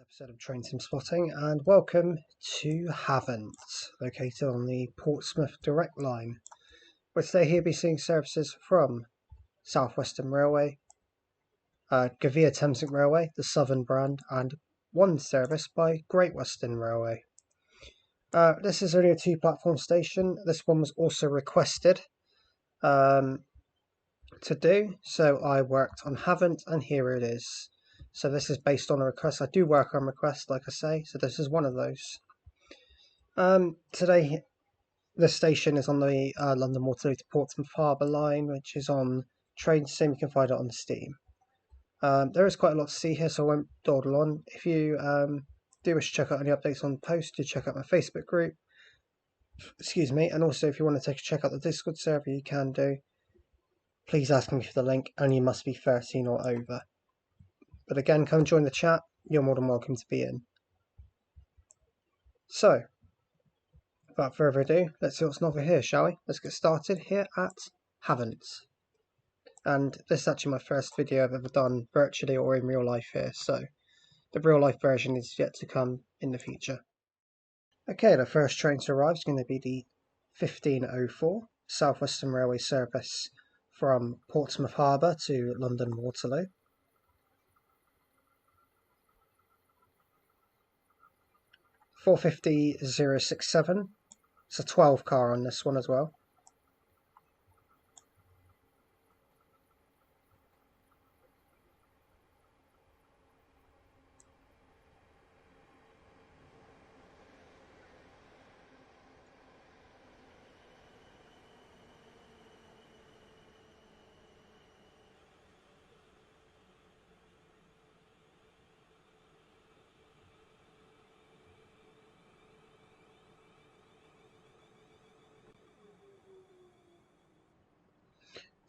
episode of Train Sim Spotting, and welcome to Havant, located on the Portsmouth Direct Line. We're today here be seeing services from Southwestern Railway, Govia Thameslink Railway, the Southern brand, and one service by Great Western Railway. This is only a two-platform station. This one was also requested to do, so I worked on Havant, and here it is. So this is based on a request. I do work on requests, like I say, so this is one of those. Today, the station is on the London Waterloo to Portsmouth Harbour line, which is on Train Sim. You can find it on Steam. There is quite a lot to see here, so I won't dawdle on. If you do wish to check out any updates on the post, do check out my Facebook group. Excuse me, and also if you want to check out the Discord server, you can do. Please ask me for the link, and you must be 13 or over. But again, come join the chat. You're more than welcome to be in. So, without further ado, let's see what's over here, shall we? Let's get started here at Havant. And this is actually my first video I've ever done virtually or in real life here, so the real life version is yet to come in the future. Okay, the first train to arrive is going to be the 1504 Southwestern Railway service from Portsmouth Harbour to London Waterloo. 450-067. It's a 12 car on this one as well.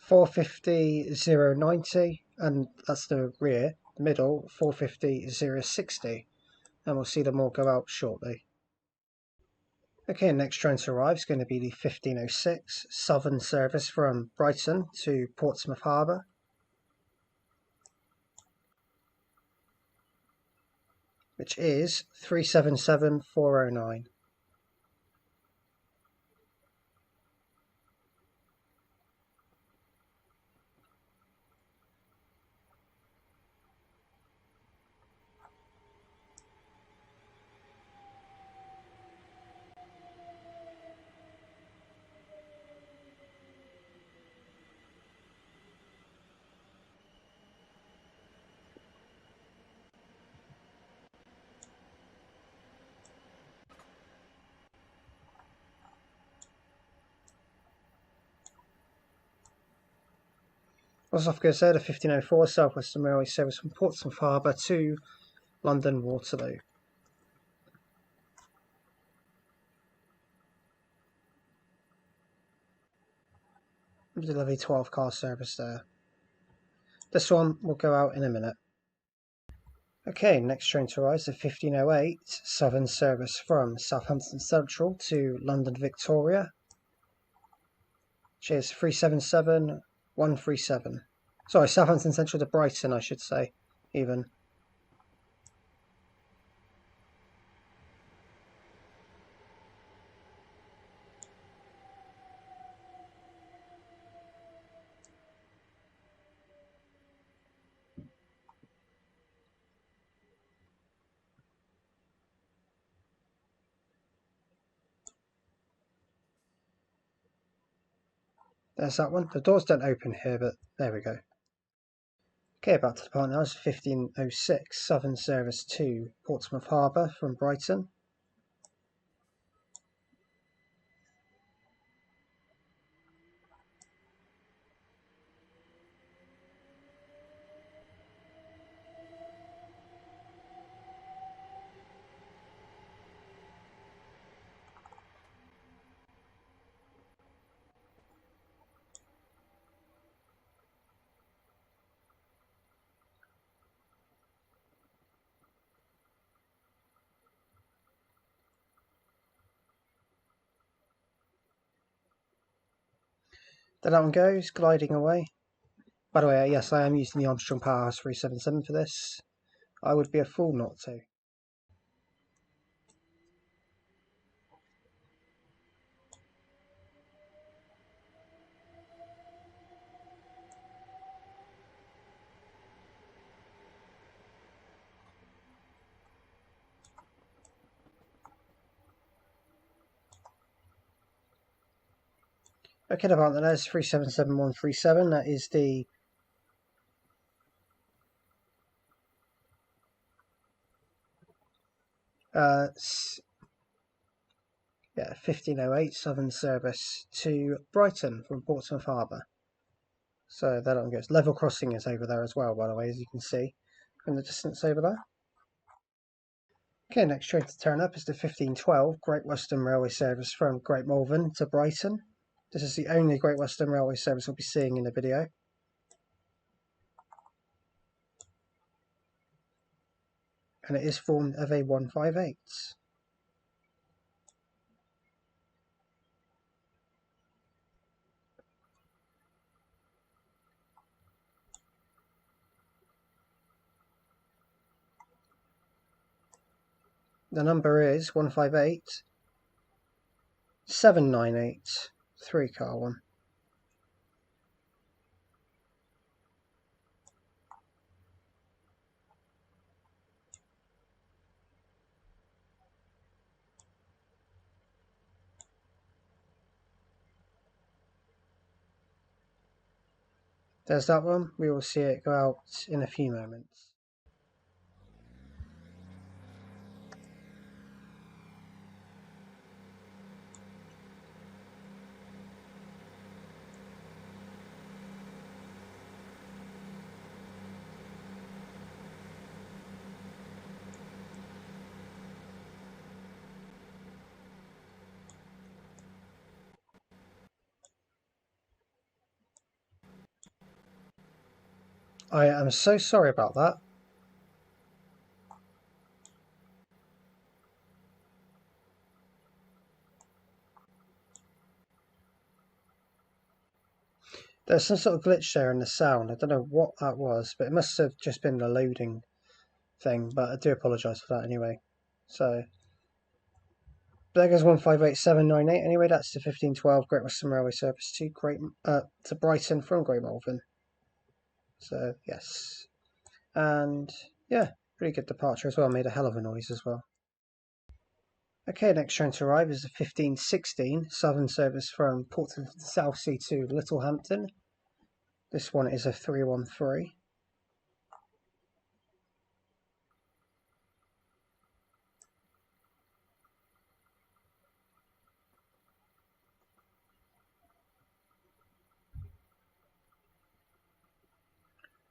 $450-090, and that's the rear. The middle, $450-060, and we'll see them all go out shortly. Okay, next train to arrive is going to be the 1506 Southern service from Brighton to Portsmouth Harbour. Which is 377-409. Also, I've said a 1504 Southwestern Railway service from Portsmouth Harbour to London Waterloo. There's a lovely 12 car service there. This one will go out in a minute. Okay, next train to arrive is the 1508 Southern service from Southampton Central to London Victoria. Which is 377-137. Sorry, Southampton Central to Brighton, I should say, even. There's that one. The doors don't open here, but there we go. Okay, back to the part now. It's 1506 Southern service to Portsmouth Harbour from Brighton. There that one goes, gliding away. By the way, yes, I am using the Armstrong Powerhouse 377 for this. I would be a fool not to. Okay, Havant, there's 377137. That is the yeah 1508 Southern service to Brighton from Portsmouth Harbour. So that one goes. Level crossing is over there as well, by the way, as you can see from the distance over there. Okay, next train to turn up is the 1512 Great Western Railway service from Great Malvern to Brighton. This is the only Great Western Railway service we'll be seeing in the video. And it is formed of a 158. The number is 158 798 3-car one. There's that one. We will see it go out in a few moments. I am so sorry about that. There's some sort of glitch there in the sound. I don't know what that was, but it must have just been the loading thing, but I do apologise for that anyway. So there goes 158798. Anyway, that's the 1512 Great Western Railway service to Brighton from Great Malvern. So yes, and yeah, pretty good departure as well. Made a hell of a noise as well. Okay, next train to arrive is the 1516 Southern service from Portsmouth Southsea to Littlehampton. This one is a 313.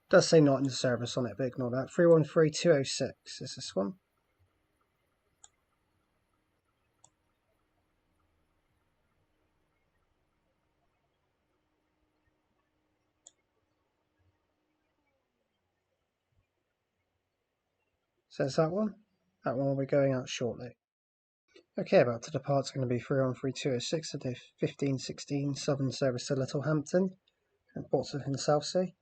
Does say not in service on it, but ignore that. 313206 is this one. Says that one. That one will be going out shortly. Okay, about to depart's going to be 313206 at the 1516 Southern service to Littlehampton and Portsmouth in the Southsea.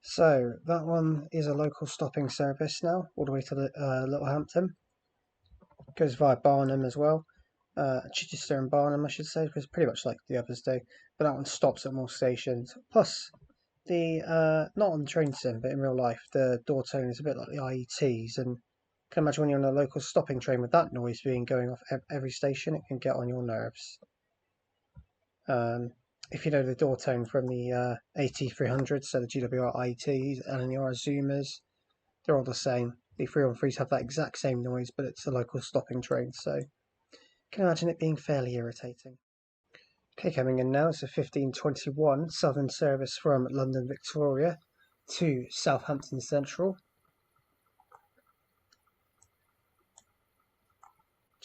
So that one is a local stopping service now, all the way to Littlehampton. Goes via Barnham as well. Chichester and Barnham, I should say, because pretty much like the others do. But that one stops at more stations. Plus, the not on the train sim, but in real life, the door tone is a bit like the IETs. And I can imagine when you're on a local stopping train with that noise being going off every station, it can get on your nerves. If you know the door tone from the AT300s, so the GWR IETs and the RS Zoomers, they're all the same. The 313s have that exact same noise, but it's a local stopping train, so you can imagine it being fairly irritating. Okay, coming in now is the 1521 Southern service from London Victoria to Southampton Central.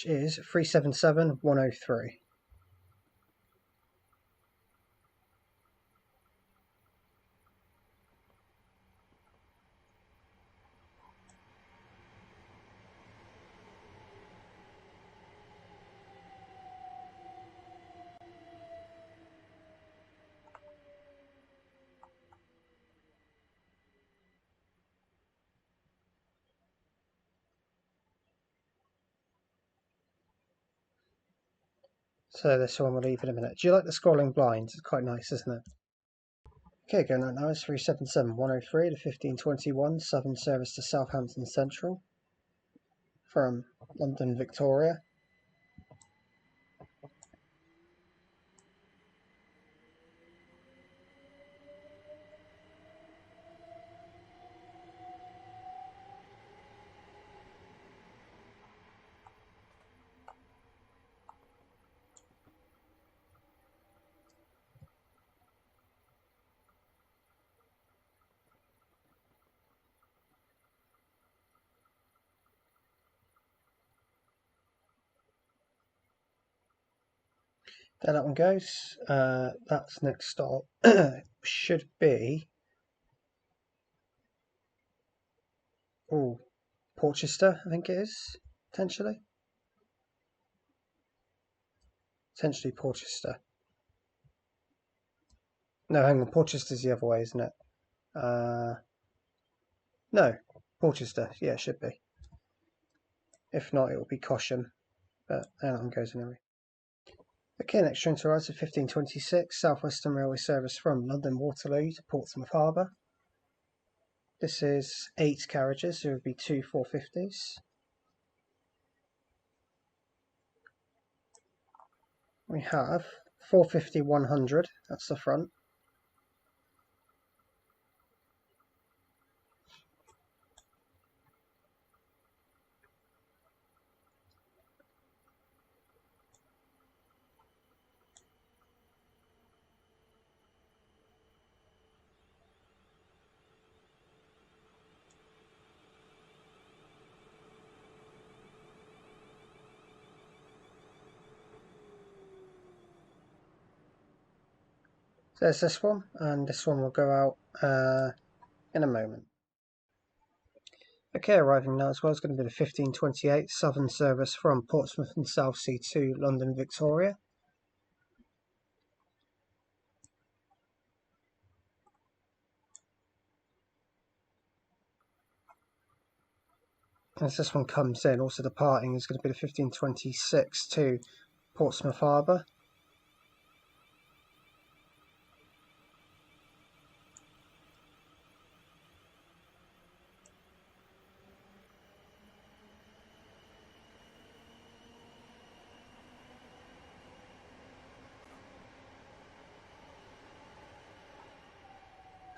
which is 377103. So this one we'll leave in a minute. Do you like the scrolling blinds? It's quite nice, isn't it? Okay, going out now is 377103 to 1521 Southern service to Southampton Central from London Victoria. There that one goes. That's next stop. Should be Portchester, I think it is, potentially. Potentially Portchester. No, hang on, Portchester's the other way, isn't it? No, Portchester, yeah, it should be. If not, it will be Cosham, but there that one goes anyway. Okay, next train to arrive at 1526, Southwestern Railway service from London Waterloo to Portsmouth Harbour. This is 8 carriages, there would be 2 450s. We have 450-100, that's the front. There's this one, and this one will go out in a moment. Okay, arriving now as well is going to be the 1528 Southern service from Portsmouth and Southsea to London Victoria. As this one comes in, also departing is going to be the 1526 to Portsmouth Harbour.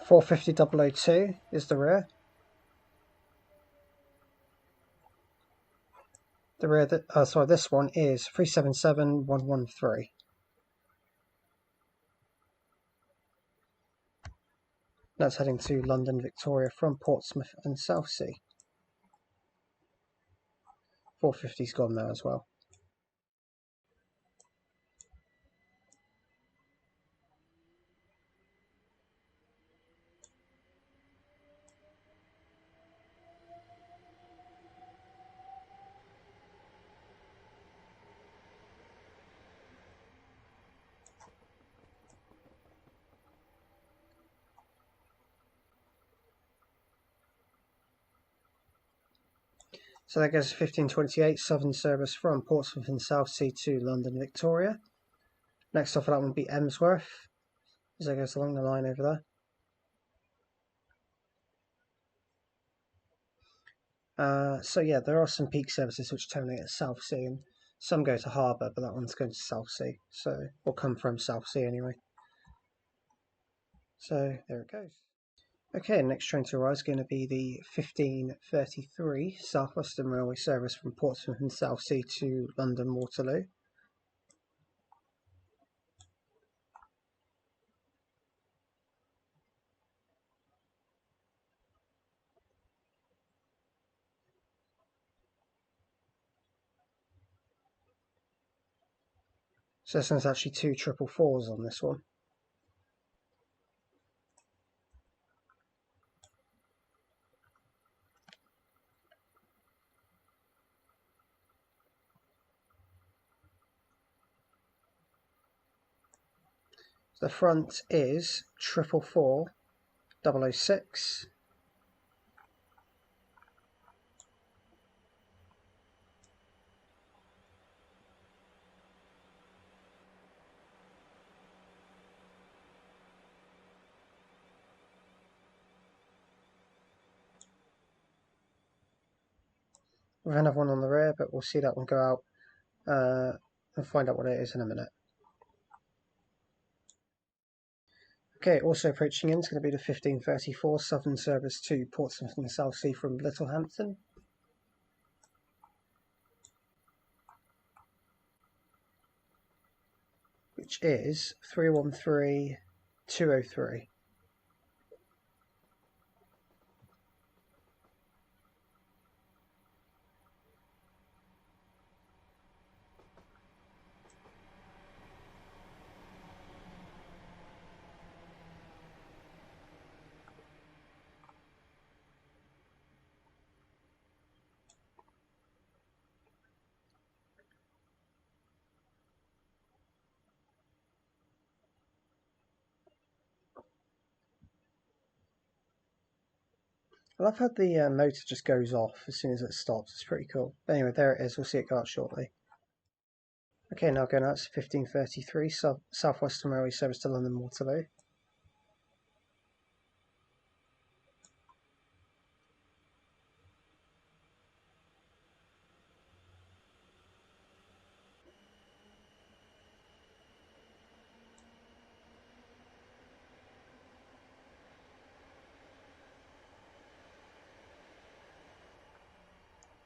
$450,002 is the rear. The rear, this one is 377113. That's heading to London Victoria from Portsmouth and Southsea. 450's gone now as well. So that goes 1528 Southern service from Portsmouth and Southsea to London Victoria. Next off of that one will be Emsworth, as it goes along the line over there. So yeah, there are some peak services which terminate at Southsea, and some go to Harbour, but that one's going to Southsea, so will come from Southsea anyway. So there it goes. Okay, next train to arrive is going to be the 1533 Southwestern Railway service from Portsmouth and Southsea to London Waterloo. So this one's actually 2 444s on this one. The front is 444 006. We have another one on the rear, but we'll see that one go out and find out what it is in a minute. Okay, also approaching in is going to be the 1534 Southern service to Portsmouth and Southsea from Littlehampton. Which is 313203. I love how the motor just goes off as soon as it stops. It's pretty cool. Anyway, there it is. We'll see it go out shortly. Okay, now going out to 1533 Southwestern Railway service to London Waterloo.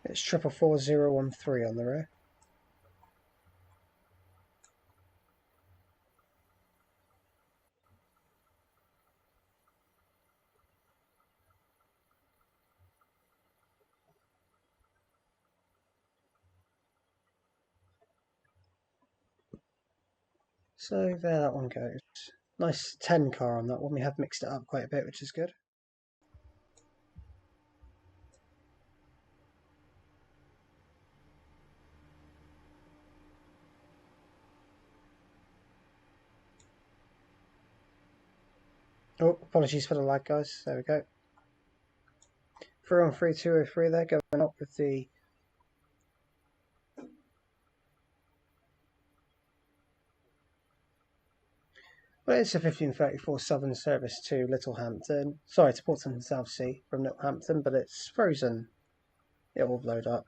It's 444013 on the rear. So there that one goes. Nice 10 car on that one. We have mixed it up quite a bit, which is good. Oh, apologies for the lag, guys. There we go. 313 there, going up with the well, it's a 1534 Southern service to Littlehampton. Sorry, to Portsmouth and Southsea from Littlehampton, but it's frozen. It will load up.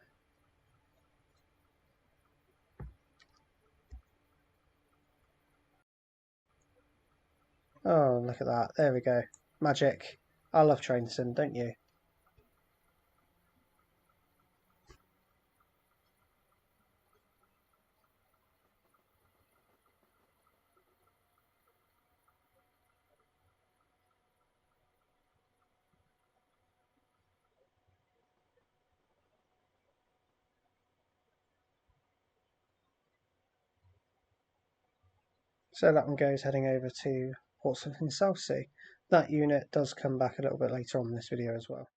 Oh, look at that. There we go. Magic. I love train sim, don't you? So that one goes heading over to Portsmouth and Southsea. That unit does come back a little bit later on in this video as well.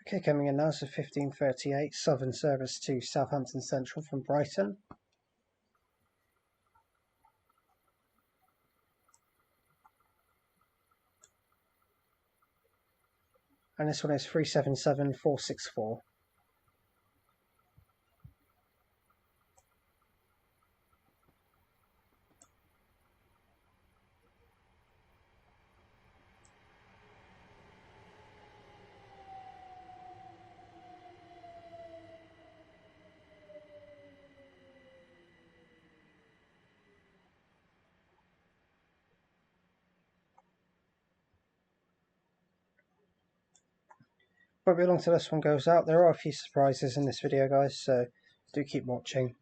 Okay, coming in now is a 1538 Southern service to Southampton Central from Brighton. And this one is 377464. Won't be long till this one goes out. There are a few surprises in this video, guys, so do keep watching.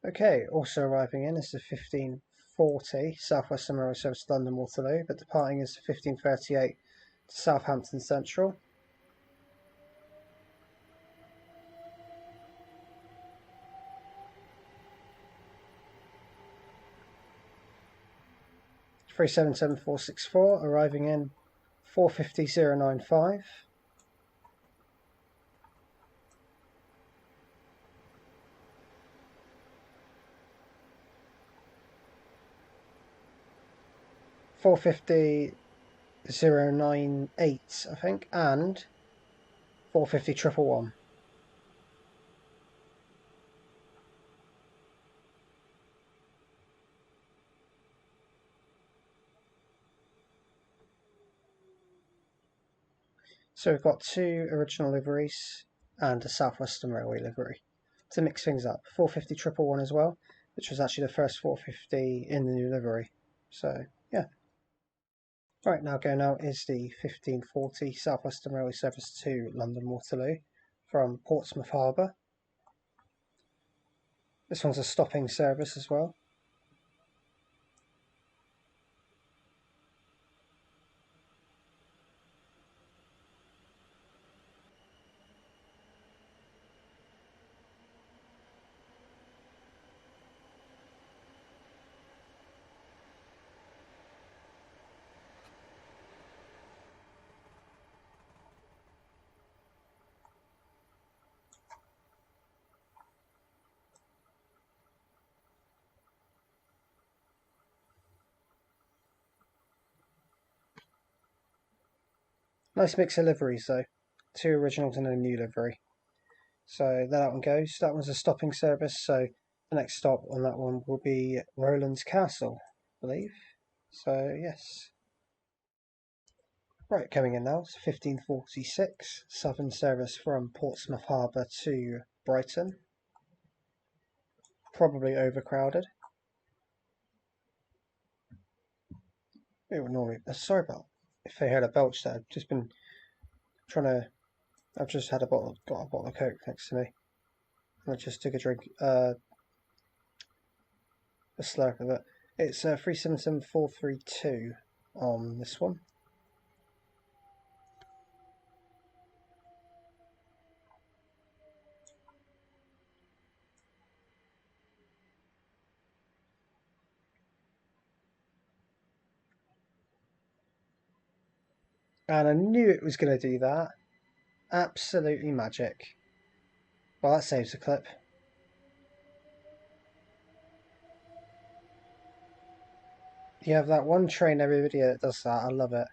Okay, also arriving in is the 1540 Southwestern Railway service to London Waterloo, but departing is 1538 to Southampton Central. 377464 arriving in 450.095. $450.098, I think, and 450.111. So we've got two original liveries and a Southwestern Railway livery. To mix things up, 450.111 as well, which was actually the first 450 in the new livery. So, yeah. Right, now going out is the 1540 Southwestern Railway service to London Waterloo from Portsmouth Harbour. This one's a stopping service as well. Nice mix of liveries though. Two originals and a new livery. So there that one goes. That one's a stopping service, so the next stop on that one will be Rowland's Castle, I believe. So yes. Right, coming in now, it's 1546 Southern service from Portsmouth Harbour to Brighton. Probably overcrowded. It would normally. Sorry about if they heard a belch there. I've just been trying to. I've just had got a bottle of Coke next to me. I just took a drink, a slurp of it. It's 377432 on this one. And I knew it was going to do that. Absolutely magic. Well, that saves the clip. You have that one train every video that does that. I love it.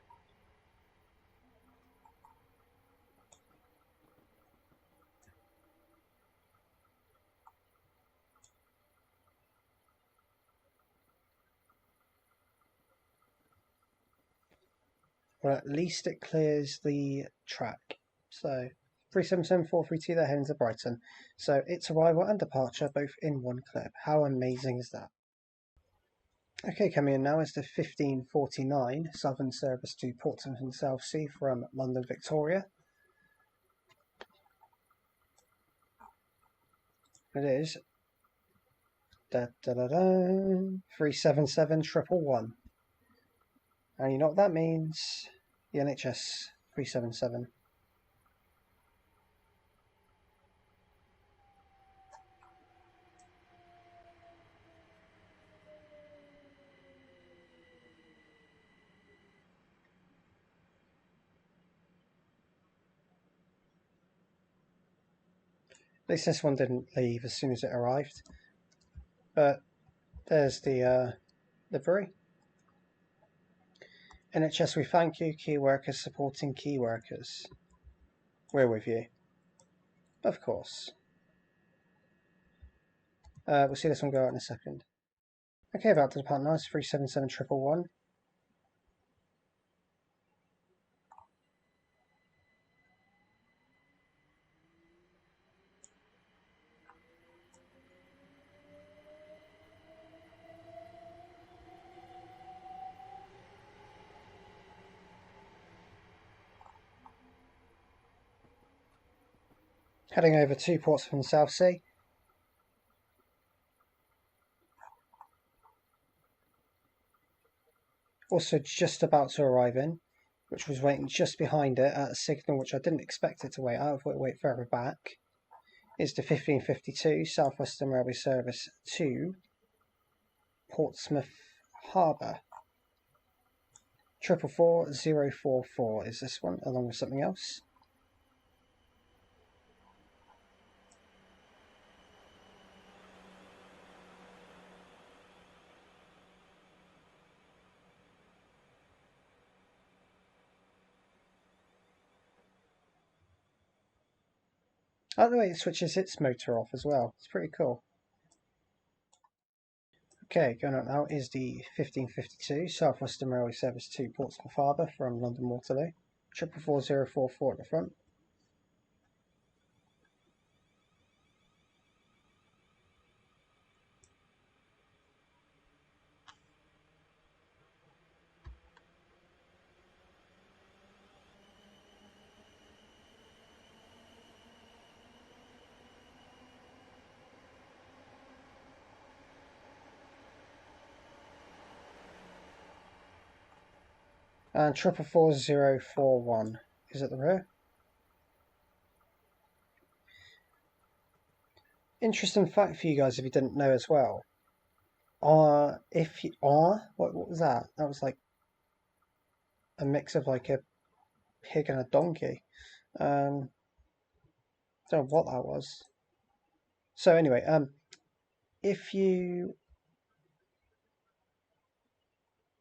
Well, at least it clears the track. So 377432 they're heading to Brighton. So its arrival and departure both in one clip. How amazing is that? Okay, coming in now is the 1549 Southern service to Portsmouth and Southsea from London Victoria. It is 377111. And you know what that means? The NHS 377. At least this one didn't leave as soon as it arrived. But there's the livery. NHS, we thank you, key workers supporting key workers. We're with you. Of course. We'll see this one go out in a second. Okay, about to depart now, it's 377111. Heading over to Portsmouth and Southsea. Also just about to arrive in, which was waiting just behind it at a signal which I didn't expect it to wait out of, it wait further back, is the 1552 Southwestern Railway service to Portsmouth Harbour. 444 is this one, along with something else. Oh, the way it switches its motor off as well. It's pretty cool. Okay, going up now is the 1552 Southwestern Railway service to Portsmouth Harbour from London Waterloo. 444044 at the front. And 444041 is at the rear. Interesting fact for you guys if you didn't know as well. What was that? That was like a mix of like a pig and a donkey. Don't know what that was. So anyway, if you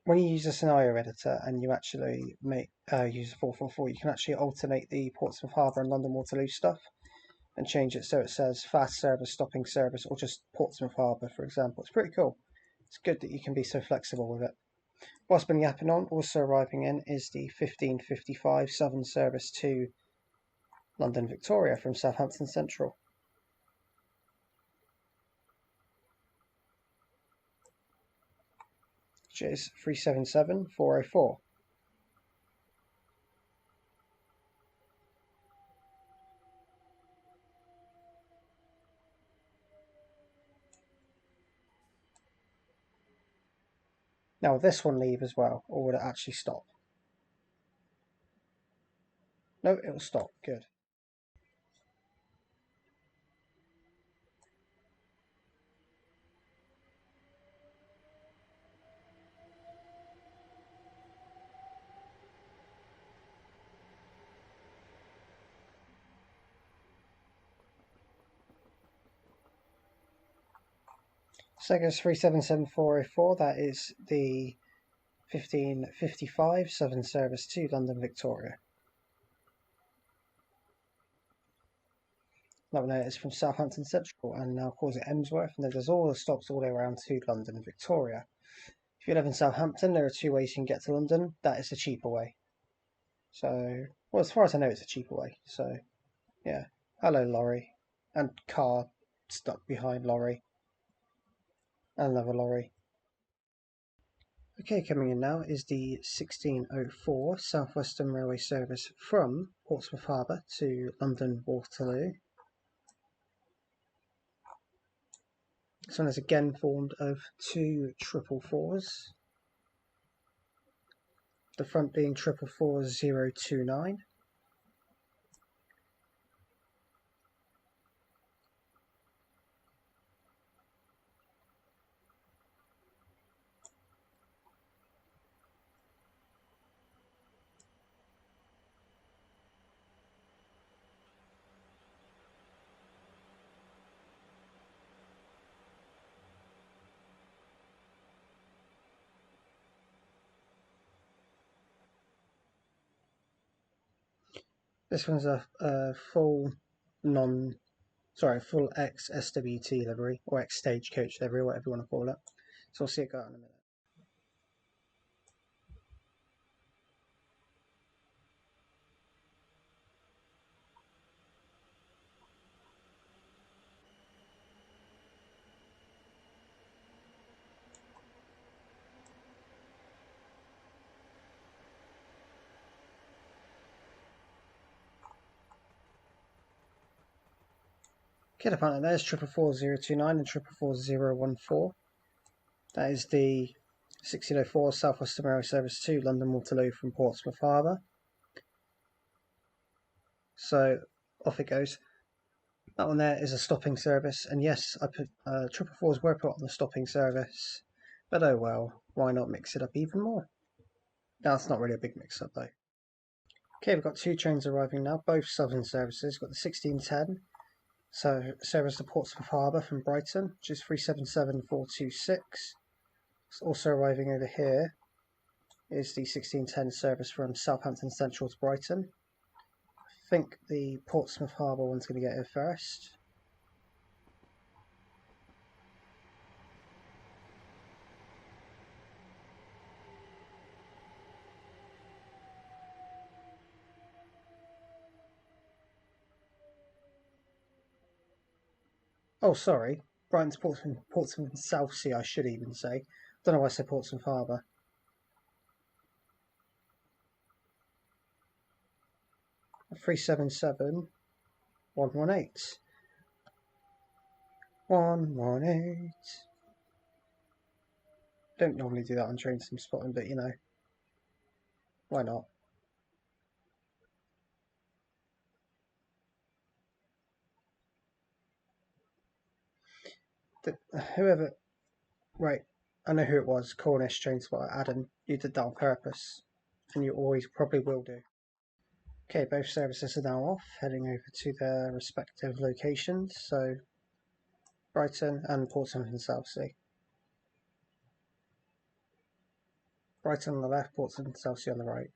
when you use a scenario editor and you actually use 444, you can actually alternate the Portsmouth Harbour and London Waterloo stuff and change it so it says fast service, stopping service, or just Portsmouth Harbour, for example. It's pretty cool. It's good that you can be so flexible with it. What's been yapping on, also arriving in, is the 1555 Southern service to London Victoria from Southampton Central. Which is 377404. Now, will this one leave as well, or will it actually stop? No, it will stop. Good. So that goes 377404. That is the 1555 Southern service to London Victoria. That one is from Southampton Central and now calls it Emsworth, and there's all the stops all the way around to London Victoria. If you live in Southampton, there are two ways you can get to London. That is the cheaper way. So, well, as far as I know, it's a cheaper way. So, yeah. Hello, lorry. And car stuck behind lorry. And another lorry. Okay, coming in now is the 1604 Southwestern Railway service from Portsmouth Harbour to London Waterloo. This one is again formed of two 444s. The front being 444029. This one's a full X SWT livery, or X Stagecoach livery, whatever you want to call it. So we'll see it go out in a minute. Okay, apparently there's 444029 and 444014. That is the 1604 Southwestern Railway service to London Waterloo from Portsmouth Harbour. So off it goes. That one there is a stopping service, and yes, I put 444s were put on the stopping service, but oh well, why not mix it up even more? That's not really a big mix-up though. Okay, we've got two trains arriving now, both southern services. We've got the 1610, so service to Portsmouth Harbour from Brighton, which is 377426. Also arriving over here is the 1610 service from Southampton Central to Brighton. I think the Portsmouth Harbour one's going to get here first. Oh, sorry. Brighton to Portsmouth and Southsea, I should even say. Don't know why I said Portsmouth Harbour. Three 77118. 118. Don't normally do that on train sim spotting, but you know, why not? Whoever, right, I know who it was. Cornish train spotter Adam. You did that on purpose, and you always probably will do. Okay, both services are now off, heading over to their respective locations. So, Brighton and Portsmouth and Southsea. Brighton on the left, Portsmouth and Southsea on the right.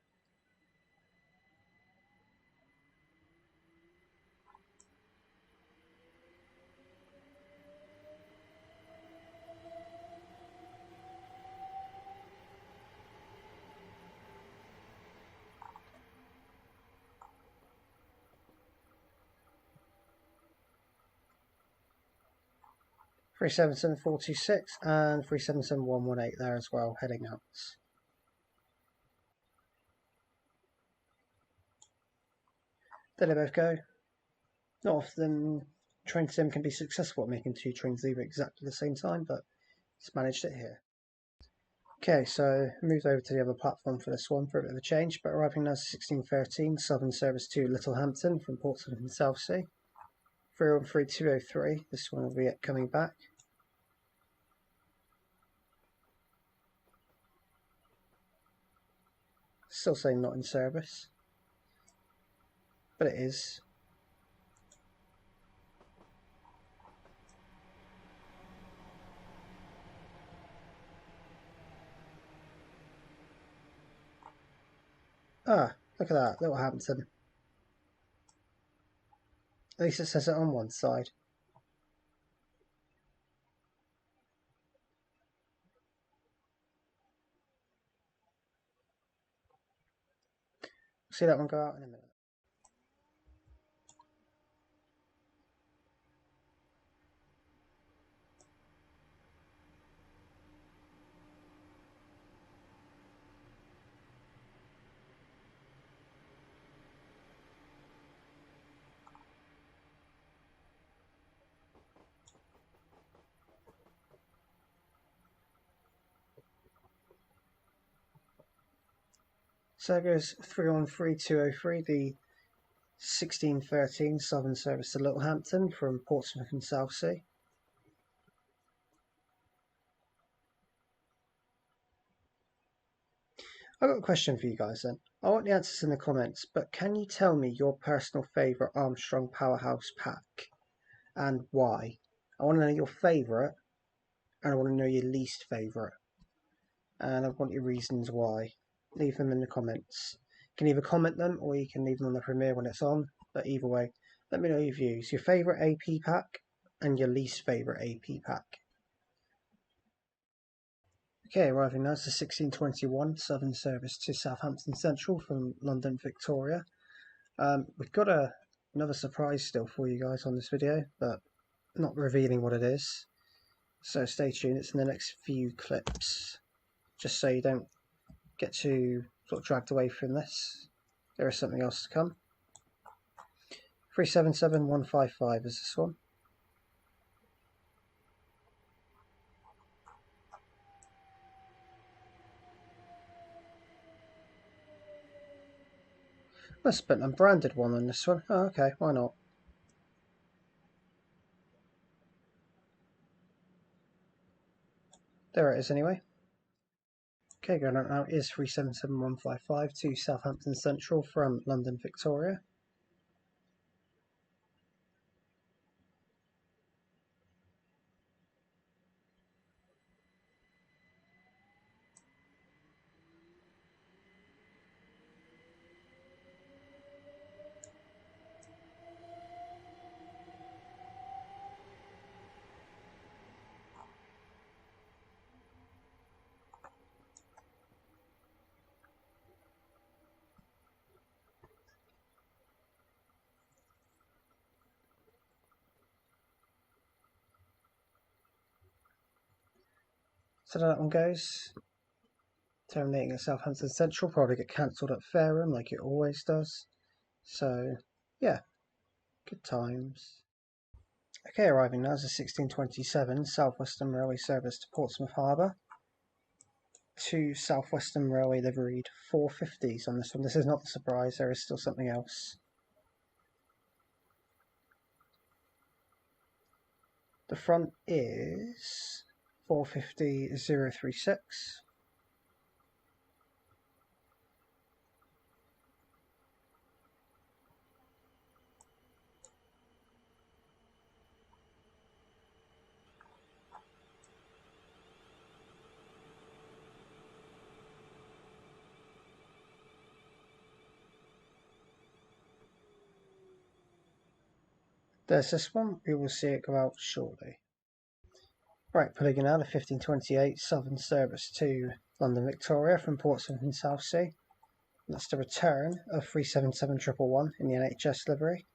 Three 377426 and 377118 there as well, heading out. There they both go. Not often train sim can be successful at making two trains leave at exactly the same time, but it's managed it here. Okay, so moved over to the other platform for this one for a bit of a change, but arriving now is 1613 Southern service to Hampton from Portsmouth and Southsea. 313203, this one will be it coming back. Still saying not in service, but it is. Ah, look at that, little Hampton. At least it says it on one side. See that one go out in a minute. So goes 313203, the 1613 Southern service to Littlehampton from Portsmouth and Southsea. I've got a question for you guys then. I want the answers in the comments, but can you tell me your personal favourite Armstrong Powerhouse pack and why? I want to know your favourite and I want to know your least favourite. And I want your reasons why. Leave them in the comments. You can either comment them or you can leave them on the premiere when it's on, but either way, let me know your views. Your favourite AP pack and your least favourite AP pack. Okay, arriving now is the 1621 Southern service to Southampton Central from London Victoria. We've got another surprise still for you guys on this video, but not revealing what it is. So stay tuned, it's in the next few clips. Just so you don't get too sort of dragged away from this. There is something else to come. 377155 is this one. Must have been a branded one on this one. Oh, okay, why not? There it is anyway. Okay, going out now is 377155 to Southampton Central from London Victoria. So that one goes. Terminating at Southampton Central, probably get cancelled at Fareham like it always does. So, yeah, good times. Okay, arriving now is a 1627 Southwestern Railway service to Portsmouth Harbour. Two Southwestern Railway liveried 450s on this one. This is not the surprise, there is still something else. The front is 450036. There's this one, we will see it go out shortly. Right, pulling in now the 1528 Southern service to London Victoria from Portsmouth and Southsea. That's the return of 377111 in the NHS livery.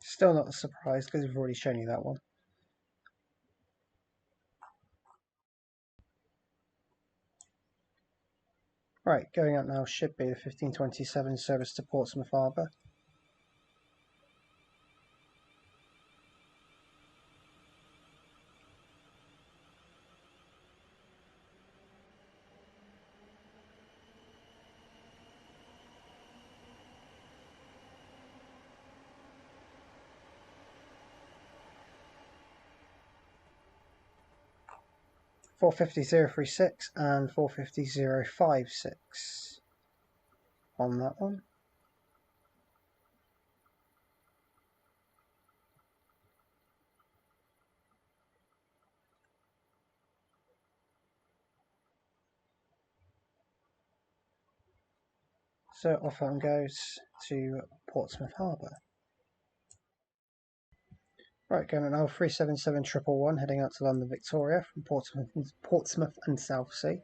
Still not a surprise because we've already shown you that one. Right, going up now should be the 1527 service to Portsmouth Harbour. $450,036 and $450,056 on that one. So off that one goes to Portsmouth Harbour. Right, going now 377111 heading out to London Victoria from Portsmouth and Southsea.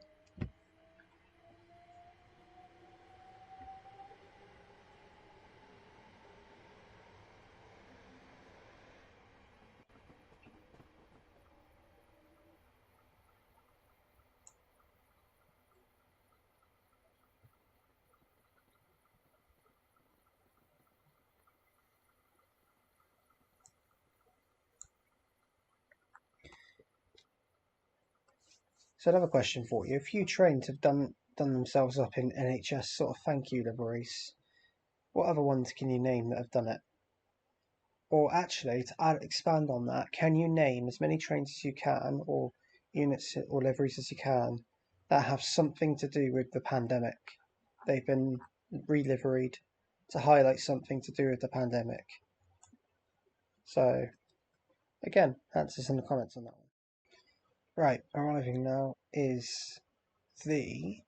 So another question for you. A few trains have done themselves up in NHS sort of thank you liveries. What other ones can you name that have done it? Or actually, to expand on that, can you name as many trains as you can, or units or liveries as you can, that have something to do with the pandemic? They've been reliveried to highlight something to do with the pandemic. So, again, answers in the comments on that one. Right, arriving now is the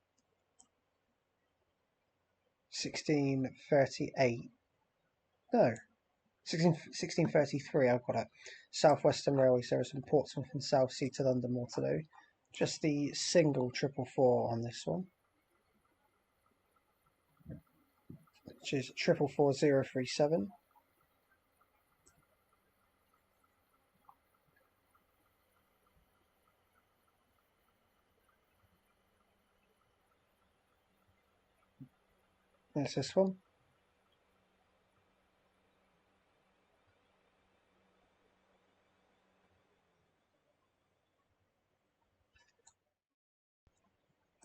1638. No, 1633, I've got it. Southwestern Railway service from Portsmouth and Southsea to London Waterloo. Just the single 444 on this one, which is 444037. There's this one,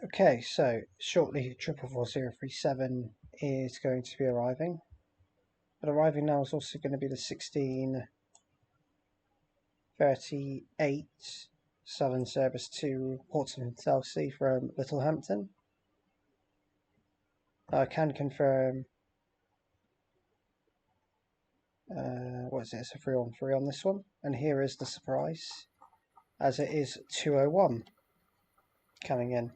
Okay, so shortly 44037 is going to be arriving. But arriving now is also going to be the 1638 Southern service to Portsmouth and Southsea from Littlehampton. I can confirm, what is it, it's a 313 on this one. And here is the surprise, as it is 201 coming in.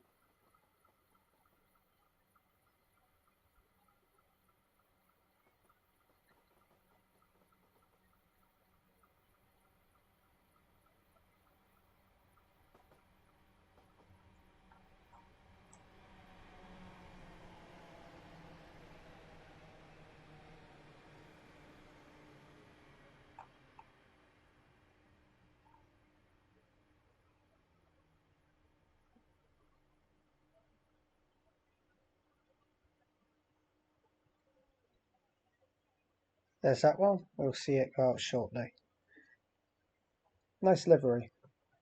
There's that one. We'll see it go out shortly. Nice livery.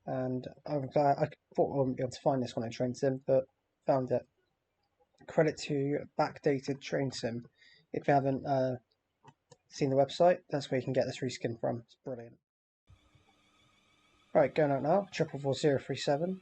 And I'm glad, I thought I wouldn't be able to find this one in Train Sim, but found it. Credit to backdated Train Sim. If you haven't seen the website, that's where you can get this reskin from. It's brilliant. Right, going out now. 44037.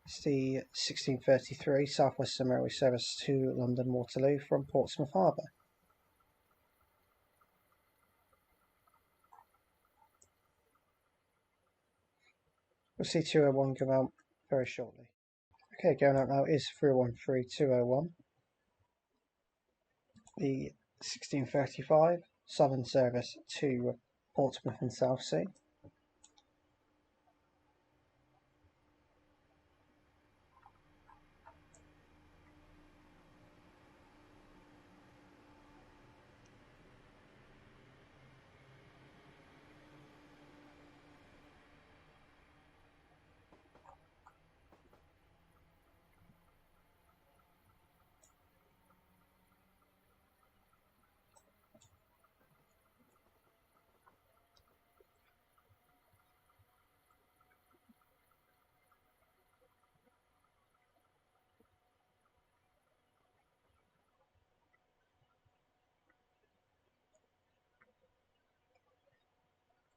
It's the 1633 Southwestern Railway service to London Waterloo from Portsmouth Harbour. We'll see 201 come out very shortly. Okay, going out now is 313201. The 1635 Southern service to Portsmouth and Southsea.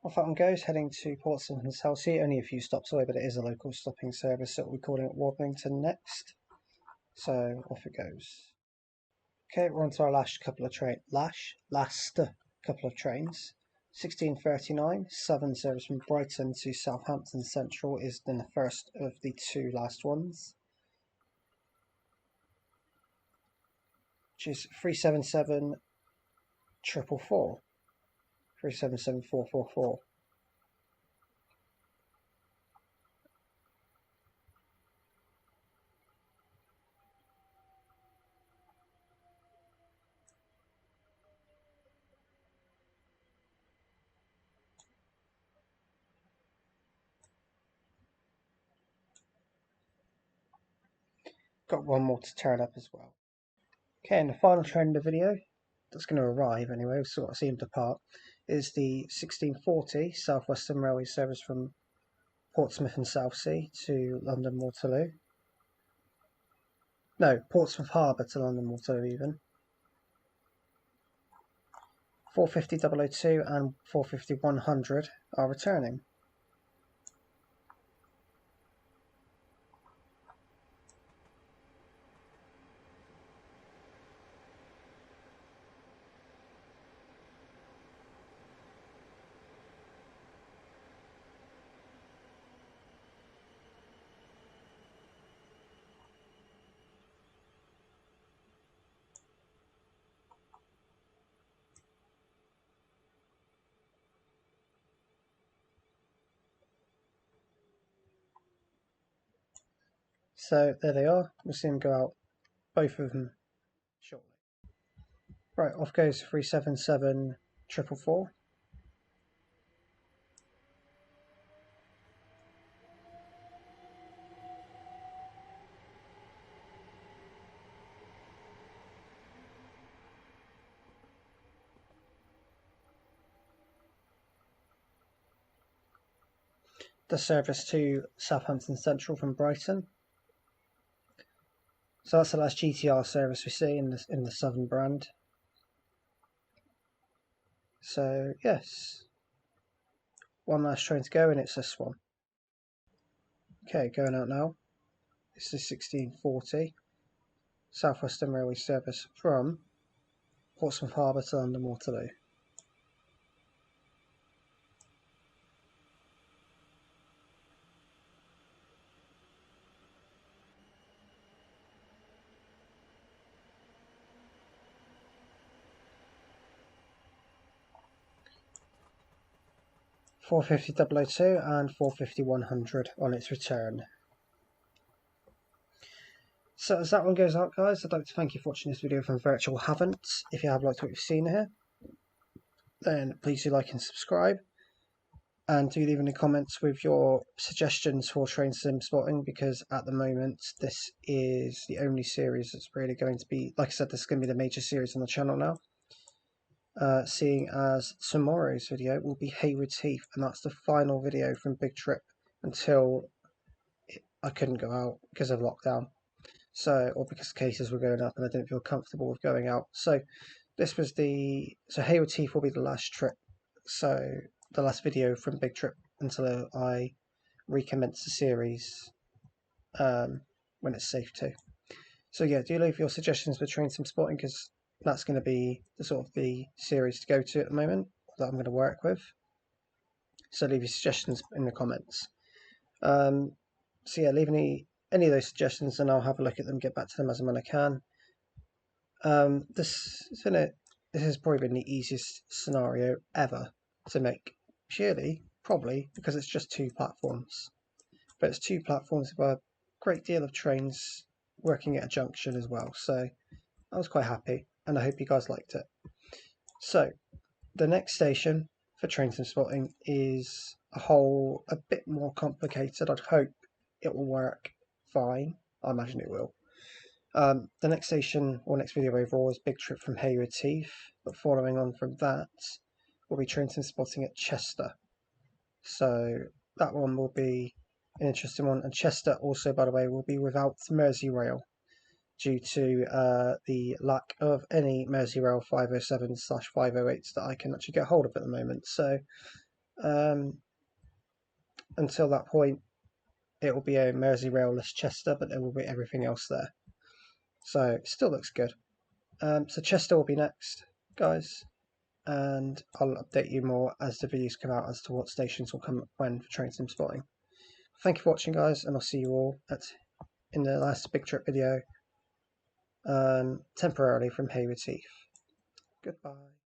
Off that one goes, heading to Portsmouth and Southsea, only a few stops away, but it is a local stopping service, so we'll be calling it Warblington next. So off it goes. Okay, we're on to our last couple of trains. 1639 Southern service from Brighton to Southampton Central is then the first of the two last ones, which is 377 444. 377 444. Got one more to turn up as well. Okay, and the final train in the video that's going to arrive anyway, we've sort of seen depart, is the 1640 Southwestern Railway service from Portsmouth and Southsea to London Waterloo. No, Portsmouth Harbour to London Waterloo even. 450 and 450 100 are returning. So there they are. We'll see them go out, both of them, shortly. Right, off goes 377 444. the service to Southampton Central from Brighton. So that's the last GTR service we see in the Southern brand. So yes, one last train to go, and it's this one. Okay, going out now. This is 1640 Southwestern Railway service from Portsmouth Harbour to London Waterloo. $450,002 and $450,100 on its return. So as that one goes out, guys, I'd like to thank you for watching this video from Virtual Havant. If you have liked what you've seen here, then please do like and subscribe. And do leave any comments with your suggestions for train sim spotting, because at the moment this is the only series that's really going to be, like I said, this is going to be the major series on the channel now. Seeing as tomorrow's video will be Haywards Heath, and that's the final video from Big Trip until I couldn't go out because of lockdown. So, or because cases were going up and I didn't feel comfortable with going out. So this was so Haywards Heath will be the last trip. So the last video from Big Trip until I recommence the series when it's safe to. So yeah, do leave your suggestions for train sim spotting, because that's going to be the series to go to at the moment that I'm going to work with. So leave your suggestions in the comments. So yeah, leave any of those suggestions and I'll have a look at them, get back to them as and when I can. This has probably been the easiest scenario ever to make, probably because it's just two platforms, but it's two platforms with a great deal of trains working at a junction as well, so I was quite happy and I hope you guys liked it. So the next station for train sim spotting is a bit more complicated. I'd hope it will work fine. I imagine it will. The next station, or next video overall, is Big Trip from Haywards Heath, but following on from that will be train sim spotting at Chester. So that one will be an interesting one, and Chester also, by the way, will be without Merseyrail due to the lack of any Merseyrail 507/508s that I can actually get hold of at the moment. So until that point, it will be a Merseyrail-less Chester, but there will be everything else there. So it still looks good. So Chester will be next, guys, and I'll update you more as the videos come out as to what stations will come when for train sim spotting. Thank you for watching, guys, and I'll see you all in the last Big Trip video, temporarily from Haywards Heath. Goodbye.